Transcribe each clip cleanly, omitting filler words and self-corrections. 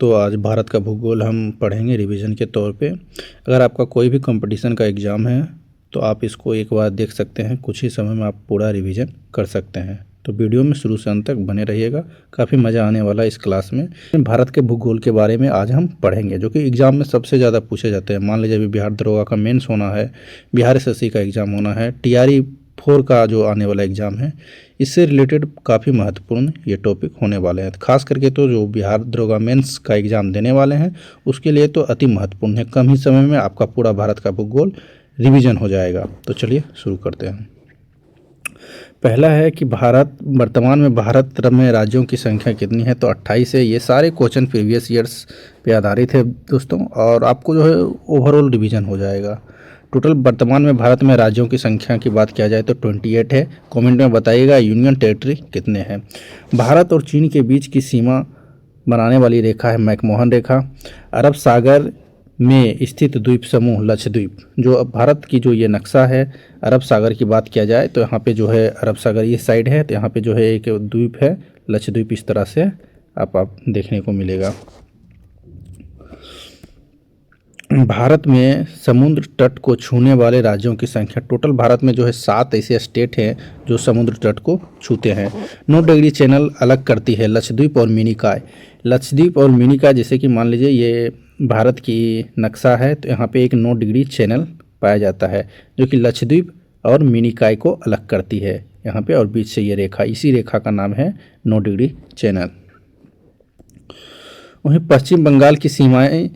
दोस्तों, आज भारत का भूगोल हम पढ़ेंगे रिवीजन के तौर पे। अगर आपका कोई भी कंपटीशन का एग्ज़ाम है तो आप इसको एक बार देख सकते हैं। कुछ ही समय में आप पूरा रिवीजन कर सकते हैं। तो वीडियो में शुरू से अंत तक बने रहिएगा, काफ़ी मज़ा आने वाला है इस क्लास में। भारत के भूगोल के बारे में आज हम पढ़ेंगे, जो कि एग्ज़ाम में सबसे ज़्यादा पूछे जाते हैं। मान लीजिए अभी बिहार दरोगा का मेंस होना है, बिहार एसएससी का एग्ज़ाम होना है, TRE 4 का जो आने वाला एग्ज़ाम है, इससे रिलेटेड काफ़ी महत्वपूर्ण ये टॉपिक होने वाले हैं। खास करके तो जो बिहार दरोगा मेंस का एग्ज़ाम देने वाले हैं उसके लिए तो अति महत्वपूर्ण है। कम ही समय में आपका पूरा भारत का भूगोल रिवीजन हो जाएगा। तो चलिए शुरू करते हैं। पहला है कि वर्तमान में भारत में राज्यों की संख्या कितनी है, तो 28 है। ये सारे क्वेश्चन प्रीवियस ईयर्स पे आधारित है दोस्तों, और आपको जो है ओवरऑल रिवीजन हो जाएगा। टोटल वर्तमान में भारत में राज्यों की संख्या की बात किया जाए तो 28 है। कमेंट में बताइएगा यूनियन टेरिटरी कितने हैं। भारत और चीन के बीच की सीमा बनाने वाली रेखा है मैकमोहन रेखा। अरब सागर में स्थित द्वीप समूह लक्षद्वीप, जो अब भारत की जो ये नक्शा है, अरब सागर की बात किया जाए तो यहाँ पे जो है अरब सागर ये साइड है, तो यहाँ पे जो है एक द्वीप है लक्षद्वीप, इस तरह से आप देखने को मिलेगा। भारत में समुद्र तट को छूने वाले राज्यों की संख्या, टोटल भारत में जो है 7 ऐसे स्टेट हैं जो समुद्र तट को छूते हैं। 9 डिग्री चैनल अलग करती है लक्षद्वीप और मिनिकॉय। लक्षद्वीप और मिनिकॉय, जैसे कि मान लीजिए ये भारत की नक्शा है, तो यहाँ पे एक 9 डिग्री चैनल पाया जाता है जो कि लक्षद्वीप और मिनिकॉय को अलग करती है यहाँ पे, और बीच से ये रेखा, इसी रेखा का नाम है 9 डिग्री चैनल। वहीं पश्चिम बंगाल की सीमाएं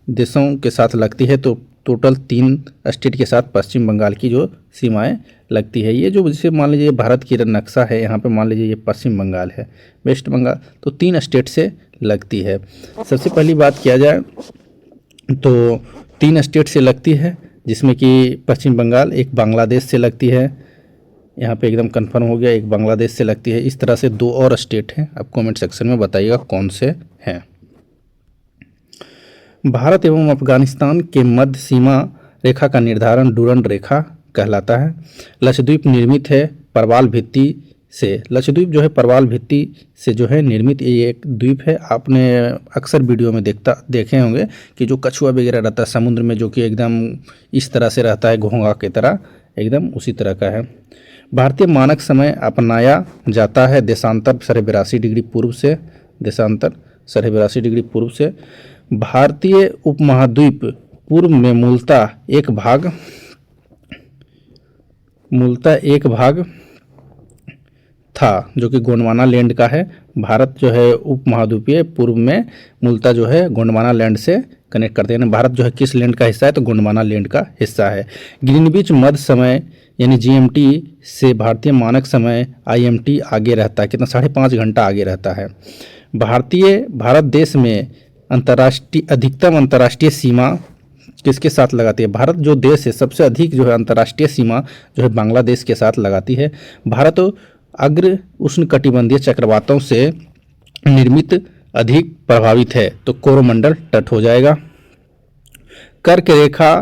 देशों के साथ लगती है, तो टोटल 3 स्टेट के साथ पश्चिम बंगाल की जो सीमाएं लगती है। ये जो जैसे मान लीजिए भारत की नक्शा है, यहाँ पे मान लीजिए ये पश्चिम बंगाल है, वेस्ट बंगाल, तो 3 स्टेट से लगती है। सबसे पहली बात किया जाए तो 3 स्टेट से लगती है, जिसमें कि पश्चिम बंगाल एक बांग्लादेश से लगती है, यहाँ पे एकदम कंफर्म हो गया, एक बांग्लादेश से लगती है। इस तरह से 2 और स्टेट हैं, आप कमेंट सेक्शन में बताइएगा कौन से हैं। भारत एवं अफगानिस्तान के मध्य सीमा रेखा का निर्धारण डूरंड रेखा कहलाता है। लक्षद्वीप निर्मित है परवाल भित्ति से। लक्षद्वीप जो है परवाल भित्ति से जो है निर्मित ये एक द्वीप है। आपने अक्सर वीडियो में देखे होंगे कि जो कछुआ वगैरह रहता है समुद्र में, जो कि एकदम इस तरह से रहता है, घोंघा की तरह, एकदम उसी तरह का है। भारतीय मानक समय अपनाया जाता है देशांतर 82.5 डिग्री पूर्व से। देशांतर 82.5 डिग्री पूर्व से। भारतीय उपमहाद्वीप पूर्व में मूलतः एक भाग था, जो कि गोंडवाना लैंड का है। भारत जो है उपमहाद्वीपीय पूर्व में मूलतः जो है गोंडवाना लैंड से कनेक्ट करते हैं। भारत जो है किस लैंड का हिस्सा है, तो गोंडवाना लैंड का हिस्सा है। ग्रीनविच मध्य समय यानी GMT से भारतीय मानक समय IMT आगे रहता है। कितना? 5.5 घंटा आगे रहता है। भारत देश में अधिकतम अंतर्राष्ट्रीय सीमा किसके साथ लगाती है? भारत जो देश है सबसे अधिक जो है अंतर्राष्ट्रीय सीमा जो है बांग्लादेश के साथ लगाती है। भारत अग्र उष्णकटिबंधीय चक्रवातों से निर्मित अधिक प्रभावित है, तो कोरोमंडल तट हो जाएगा। कर्क रेखा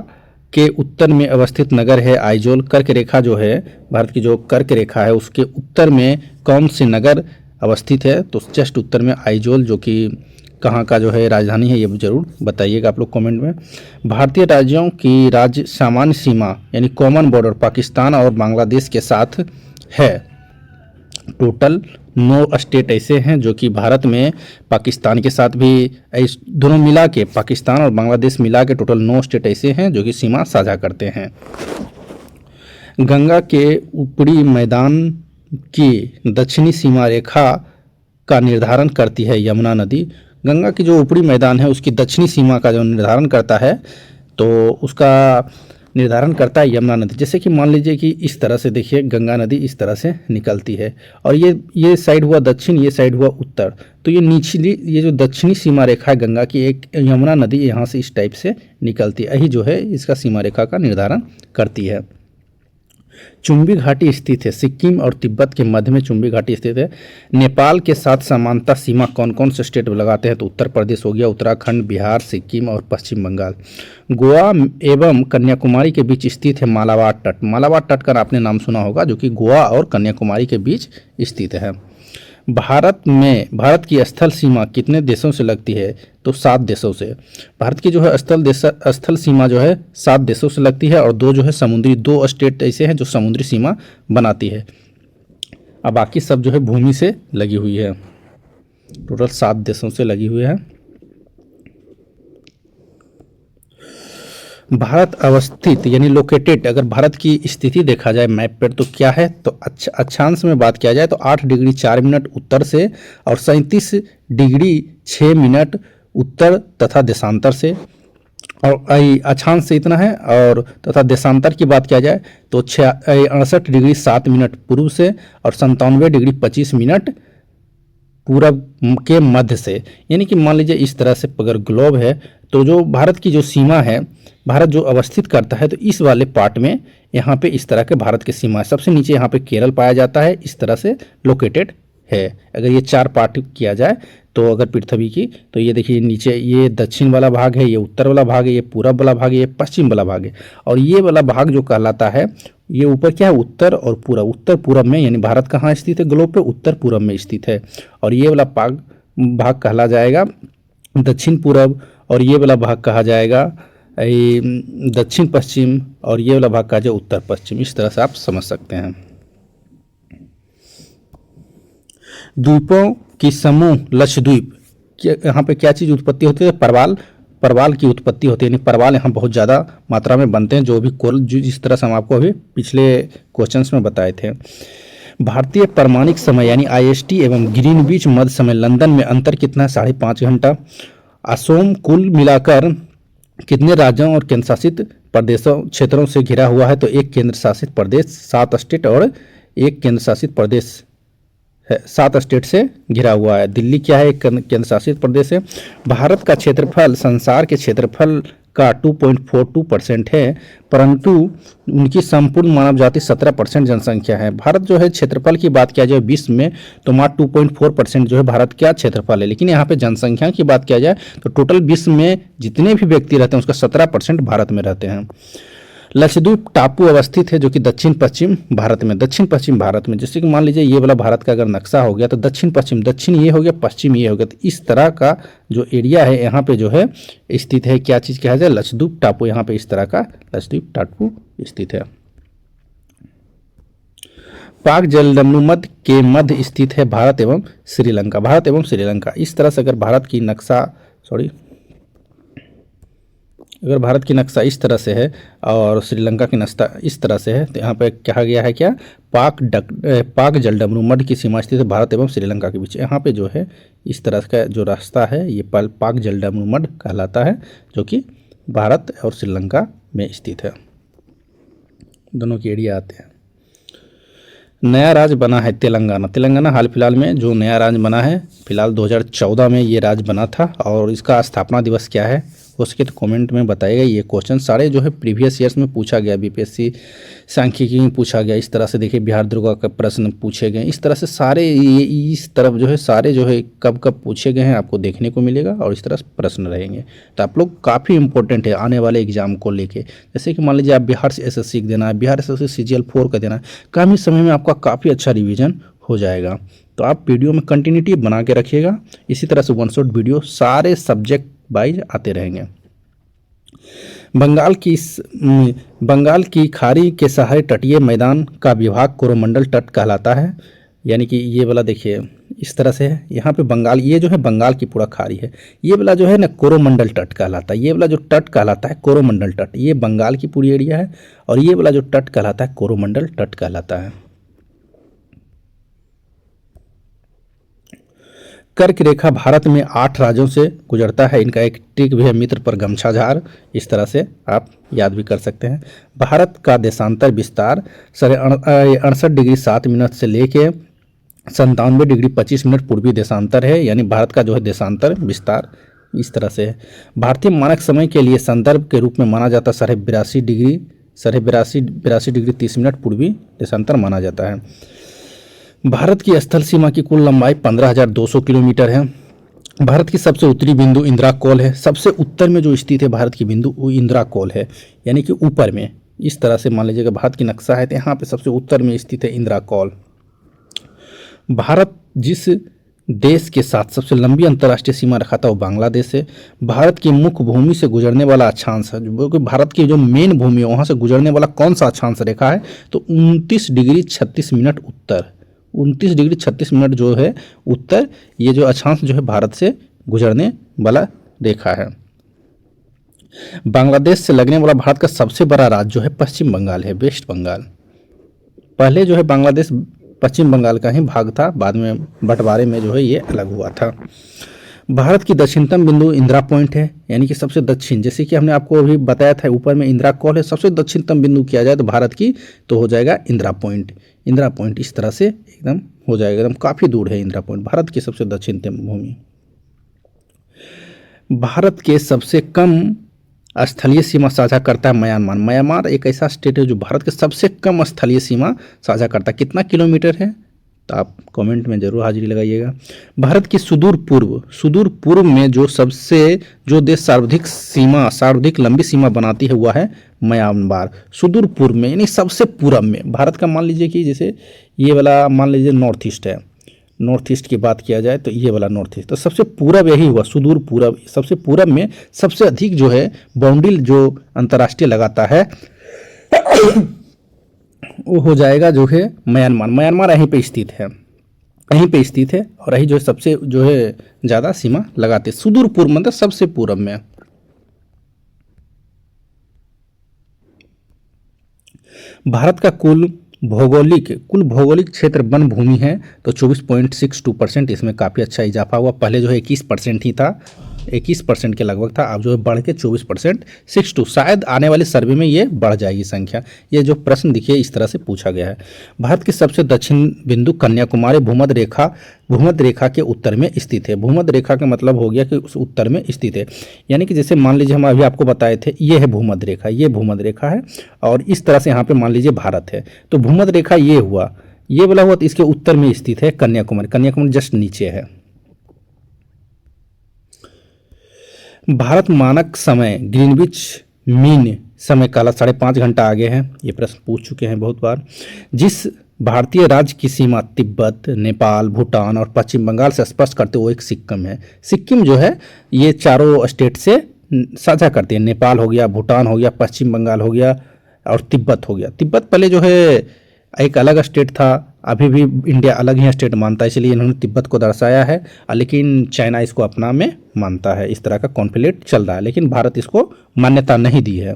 के उत्तर में अवस्थित नगर है आइजोल। कर्क रेखा जो है भारत की जो कर्क रेखा है उसके उत्तर में कौन से नगर अवस्थित है? तो जस्ट उत्तर में आइजोल, जो कि कहाँ का जो है राजधानी है, ये जरूर बताइएगा आप लोग कमेंट में। भारतीय राज्यों की राज्य सामान्य सीमा यानी कॉमन बॉर्डर पाकिस्तान और बांग्लादेश के साथ है। टोटल 9 स्टेट ऐसे हैं जो कि भारत में पाकिस्तान के साथ भी, दोनों मिला के, पाकिस्तान और बांग्लादेश मिला के टोटल 9 स्टेट ऐसे हैं जो कि सीमा साझा करते हैं। गंगा के ऊपरी मैदान की दक्षिणी सीमा रेखा का निर्धारण करती है यमुना नदी। गंगा की जो ऊपरी मैदान है उसकी दक्षिणी सीमा का जो निर्धारण करता है, तो उसका निर्धारण करता है यमुना नदी। जैसे कि मान लीजिए कि इस तरह से देखिए गंगा नदी इस तरह से निकलती है, और ये साइड हुआ दक्षिण, ये साइड हुआ उत्तर, तो ये निचली, ये जो दक्षिणी सीमा रेखा है गंगा की, एक यमुना नदी यहाँ से इस टाइप से निकलती है, यही जो है इसका सीमा रेखा का निर्धारण करती है। चुंबी घाटी स्थित है सिक्किम और तिब्बत के मध्य में चुंबी घाटी स्थित है। नेपाल के साथ समानता सीमा कौन कौन से स्टेट लगाते हैं? तो उत्तर प्रदेश हो गया, उत्तराखंड, बिहार, सिक्किम और पश्चिम बंगाल। गोवा एवं कन्याकुमारी के बीच स्थित है मालाबार तट। मालाबार तट का आपने नाम सुना होगा, जो कि गोवा और कन्याकुमारी के बीच स्थित है। भारत की स्थल सीमा कितने देशों से लगती है? तो 7 देशों से। भारत की जो है स्थल सीमा जो है 7 देशों से लगती है, और 2 जो है समुद्री, 2 स्टेट ऐसे हैं जो समुद्री सीमा बनाती है, और बाकी सब जो है भूमि से लगी हुई है। टोटल 7 देशों से लगी हुई है। भारत अवस्थित यानी लोकेटेड, अगर भारत की स्थिति देखा जाए मैप पर तो क्या है? तो अक्षांश में बात किया जाए तो 8 डिग्री 4 मिनट उत्तर से और 37 डिग्री 6 मिनट उत्तर तथा देशांतर से, और अक्षांश से इतना है, और तथा देशांतर की बात किया जाए तो 68 डिग्री 7 मिनट पूर्व से और 97 डिग्री 25 मिनट पूरब के मध्य से। यानी कि मान लीजिए इस तरह से अगर ग्लोब है तो जो भारत की जो सीमा है, भारत जो अवस्थित करता है, तो इस वाले पार्ट में यहाँ पे इस तरह के भारत की सीमा है। सबसे नीचे यहाँ पे केरल पाया जाता है, इस तरह से लोकेटेड है। अगर ये 4 पार्ट किया जाए तो अगर पृथ्वी की, तो ये देखिए नीचे ये दक्षिण वाला भाग है, ये उत्तर वाला भाग है, ये पूरब वाला भाग है, ये पश्चिम वाला भाग है, और ये वाला भाग जो कहलाता है, ये ऊपर क्या है, उत्तर और पूरब। उत्तर पूरब में यानी भारत कहाँ स्थित है ग्लोब पे? उत्तर पूरब में स्थित है। और ये वाला भाग कहला जाएगा दक्षिण पूरब, और ये वाला भाग कहा जाएगा दक्षिण पश्चिम, और ये वाला भाग कहा जाए उत्तर पश्चिम। इस तरह से आप समझ सकते हैं। द्वीपों की समूह लक्षद्वीप, यहाँ पे क्या चीज़ उत्पत्ति होती है? परवाल की उत्पत्ति होती है, यानी परवाल यहाँ बहुत ज़्यादा मात्रा में बनते हैं, जो जिस तरह से हम आपको अभी पिछले क्वेश्चंस में बताए थे। भारतीय प्रमाणिक समय यानी IST एवं ग्रीनविच मध्य समय लंदन में अंतर कितना है? 5.5 घंटा। असोम कुल मिलाकर कितने राज्यों और केंद्र शासित प्रदेशों क्षेत्रों से घिरा हुआ है? तो 1 केंद्र शासित प्रदेश, 7 स्टेट और 1 केंद्र शासित प्रदेश है, 7 स्टेट से घिरा हुआ है। दिल्ली क्या है? एक केंद्र शासित प्रदेश है। भारत का क्षेत्रफल संसार के क्षेत्रफल का 2.42% है, परंतु उनकी संपूर्ण मानव जाति 17% जनसंख्या है। भारत जो है क्षेत्रफल की बात किया जाए विश्व में तो मात्र 2.4% जो है भारत का क्षेत्रफल है, लेकिन यहाँ पे जनसंख्या की बात किया जाए तो टोटल विश्व में जितने भी व्यक्ति रहते हैं उसका 17% भारत में रहते हैं। लक्षद्वीप टापू अवस्थित है जो कि दक्षिण पश्चिम भारत में, जैसे कि मान लीजिए ये वाला भारत का अगर नक्शा हो गया तो दक्षिण पश्चिम, दक्षिण ये हो गया, पश्चिम ये हो गया, तो इस तरह का जो एरिया है यहाँ पे जो है स्थित है। क्या चीज़ कहा जाए? लक्षद्वीप टापू। यहाँ पे इस तरह का लक्षद्वीप टापू स्थित है। पाक जलसमूह के मध्य स्थित है भारत एवं श्रीलंका। इस तरह से अगर भारत की नक्शा इस तरह से है और श्रीलंका की नक्शा इस तरह से है, तो यहाँ पे कहा गया है क्या? पाक जलसमूह की सीमा स्थित है भारत एवं श्रीलंका के बीच। यहाँ पे जो है इस तरह का जो रास्ता है ये पाक जलसमूह कहलाता है, जो कि भारत और श्रीलंका में स्थित है। दोनों के एरिया आते हैं। नया राज्य बना है तेलंगाना हाल फिलहाल में जो नया राज्य बना है, फिलहाल 2014 में ये राज्य बना था। और इसका स्थापना दिवस क्या है उसके तो कमेंट में बताइएगा। ये क्वेश्चन सारे जो है प्रीवियस ईयर्स में पूछा गया, BPSC सांख्यिकी में पूछा गया। इस तरह से देखिए बिहार दुर्गा का प्रश्न पूछे गए, इस तरह से सारे इस तरफ जो है सारे जो है कब कब पूछे गए हैं आपको देखने को मिलेगा, और इस तरह से प्रश्न रहेंगे। तो आप लोग काफ़ी इंपॉर्टेंट है आने वाले एग्जाम को लेके। जैसे कि मान लीजिए आप बिहार से SSC देना है, बिहार SSC CGL 4 का देना है, कम ही समय में आपका काफ़ी अच्छा रिविजन हो जाएगा। तो आप वीडियो में कंटिन्यूटी बना के रखिएगा। इसी तरह से 1 शॉट वीडियो सारे सब्जेक्ट वाइज आते रहेंगे। बंगाल की खाड़ी के सहारे तटीय मैदान का विभाग कोरोमंडल तट कहलाता है। यानी कि ये वाला देखिए इस तरह से है, यहाँ पे बंगाल, ये जो है बंगाल की पूरा खाड़ी है, ये वाला जो है ना कोरोमंडल तट कहलाता है। ये वाला जो तट कहलाता है कोरोमंडल तट, ये बंगाल की पूरी एरिया है, और ये वाला जो तट कहलाता है कोरोमंडल तट कहलाता है। कर्क रेखा भारत में 8 राज्यों से गुजरता है। इनका एक ट्रिक भी है, मित्र पर गमछा झार, इस तरह से आप याद भी कर सकते हैं। भारत का देशांतर विस्तार 68 डिग्री 7 मिनट से लेके 97 डिग्री 25 मिनट पूर्वी देशांतर है। यानी भारत का जो है देशांतर विस्तार इस तरह से है। भारतीय मानक समय के लिए संदर्भ के रूप में माना जाता 82 डिग्री 30 मिनट पूर्वी देशांतर माना जाता है। भारत की स्थल सीमा की कुल लंबाई 15,200 किलोमीटर है। भारत की सबसे उत्तरी बिंदु इंदिरा कौल है। सबसे उत्तर में जो स्थित है भारत की बिंदु वो इंदिरा कौल है, यानी कि ऊपर में। इस तरह से मान लीजिएगा भारत की नक्शा है तो यहाँ पे सबसे उत्तर में स्थित है इंदिरा कौल। भारत जिस देश के साथ सबसे लंबी अंतर्राष्ट्रीय सीमा रखा था वो बांग्लादेश है। भारत की मुख्य भूमि से गुजरने वाला अक्षांश है, जो कि भारत की जो मेन भूमि है वहाँ से गुजरने वाला कौन सा अक्षांश रेखा है, तो 29 डिग्री 36 मिनट उत्तर, 29 डिग्री 36 मिनट जो है उत्तर, ये जो अक्षांश जो है भारत से गुजरने वाला रेखा है। बांग्लादेश से लगने वाला भारत का सबसे बड़ा राज्य जो है पश्चिम बंगाल है, वेस्ट बंगाल। पहले जो है बांग्लादेश पश्चिम बंगाल का ही भाग था, बाद में बंटवारे में जो है ये अलग हुआ था। भारत की दक्षिणतम बिंदु इंदिरा पॉइंट है, यानी कि सबसे दक्षिण, जैसे कि हमने आपको अभी बताया था ऊपर में इंदिरा कॉल है, सबसे दक्षिणतम बिंदु किया जाए तो भारत की तो हो जाएगा इंदिरा पॉइंट। इंदिरा पॉइंट इस तरह से एकदम हो जाएगा, एकदम काफ़ी दूर है इंदिरा पॉइंट, भारत की सबसे दक्षिणतम भूमि। भारत के सबसे कम स्थलीय सीमा साझा करता है म्यांमार। म्यांमार एक ऐसा स्टेट है जो भारत के सबसे कम स्थलीय सीमा साझा करता है। कितना किलोमीटर है तो आप कमेंट में जरूर हाजिरी लगाइएगा। भारत की सुदूर पूर्व में जो देश सर्वाधिक लंबी सीमा बनाती है वह है म्यांमार। सुदूर पूर्व में यानी सबसे पूर्व में भारत का, मान लीजिए कि जैसे ये वाला मान लीजिए नॉर्थ ईस्ट है, नॉर्थ ईस्ट की बात किया जाए तो ये वाला नॉर्थ ईस्ट, तो सबसे पूरब यही हुआ, सुदूर पूरब। सबसे पूरब में सबसे अधिक जो है बाउंड्री जो अंतर्राष्ट्रीय लगाता है वो हो जाएगा जो है म्यांमार। म्यांमार यहीं पे स्थित है, और यही जो है सबसे जो है ज़्यादा सीमा लगाते, सुदूर पूर्व मतलब सबसे पूरब में। भारत का कुल भौगोलिक क्षेत्र वन भूमि है तो 24.62%, इसमें काफ़ी अच्छा इजाफा हुआ। पहले जो है 21% ही था, 21% के लगभग था, अब जो है बढ़ के 24.62, शायद आने वाले सर्वे में ये बढ़ जाएगी संख्या। ये जो प्रश्न देखिए इस तरह से पूछा गया है। भारत के सबसे दक्षिण बिंदु कन्याकुमारी भूमध्य रेखा के उत्तर में स्थित है। भूमध्य रेखा का मतलब हो गया कि उस उत्तर में स्थित है, यानी कि जैसे मान लीजिए हम अभी आपको बताए थे ये है भूमध्य रेखा, ये भूमध्य रेखा है, और इस तरह से यहाँ पे मान लीजिए भारत है, तो भूमध्य रेखा ये हुआ, ये वाला हुआ, तो इसके उत्तर में स्थित है कन्याकुमारी जस्ट नीचे है। भारत मानक समय ग्रीनविच मीन समय काला 5.5 घंटा आगे है, ये प्रश्न पूछ चुके हैं बहुत बार। जिस भारतीय राज्य की सीमा तिब्बत, नेपाल, भूटान और पश्चिम बंगाल से स्पर्श करते वो एक सिक्किम है। सिक्किम जो है ये चारों स्टेट से साझा करते हैं, नेपाल हो गया, भूटान हो गया, पश्चिम बंगाल हो गया और तिब्बत हो गया। तिब्बत पहले जो है एक अलग स्टेट था, अभी भी इंडिया अलग ही स्टेट मानता है, इसलिए इन्होंने तिब्बत को दर्शाया है, लेकिन चाइना इसको अपना में मानता है। इस तरह का कॉन्फ्लिक्ट चल रहा है, लेकिन भारत इसको मान्यता नहीं दी है।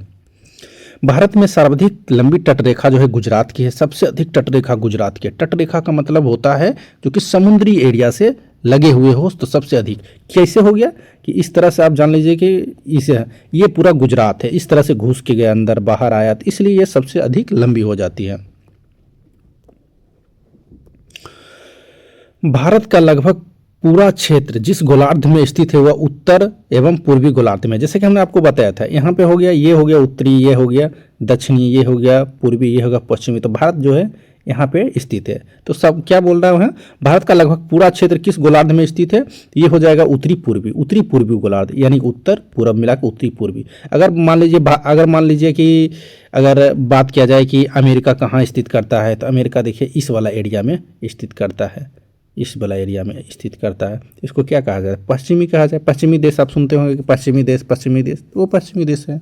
भारत में सर्वाधिक लंबी तटरेखा जो है गुजरात की है, सबसे अधिक तटरेखा गुजरात की है। तटरेखा का मतलब होता है जो कि समुद्री एरिया से लगे हुए हो, तो सबसे अधिक कैसे हो गया कि इस तरह से आप जान लीजिए कि ये पूरा गुजरात है, इस तरह से घुस के गया अंदर बाहर आया, तो इसलिए ये सबसे अधिक लंबी हो जाती है। भारत का लगभग पूरा क्षेत्र जिस गोलार्ध में स्थित है वह उत्तर एवं पूर्वी गोलार्ध में, जैसे कि हमने आपको बताया था, यहाँ पे हो गया, ये हो गया उत्तरी, ये हो गया दक्षिणी, ये हो गया पूर्वी, ये हो गया पश्चिमी, तो भारत जो है यहाँ पे स्थित है। तो सब क्या बोल रहा है, भारत का लगभग पूरा क्षेत्र किस गोलार्ध में स्थित है, ये हो जाएगा उत्तरी पूर्वी गोलार्ध, यानी उत्तर पूर्व मिला के उत्तरी पूर्वी। अगर मान लीजिए कि अगर बात किया जाए कि अमेरिका कहाँ स्थित करता है, तो अमेरिका देखिए इस वाला एरिया में स्थित करता है, इस वाला एरिया में स्थित करता है। इसको क्या कहा जाए, पश्चिमी कहा जाए। पश्चिमी देश आप सुनते होंगे कि पश्चिमी देश, तो वो पश्चिमी देश है।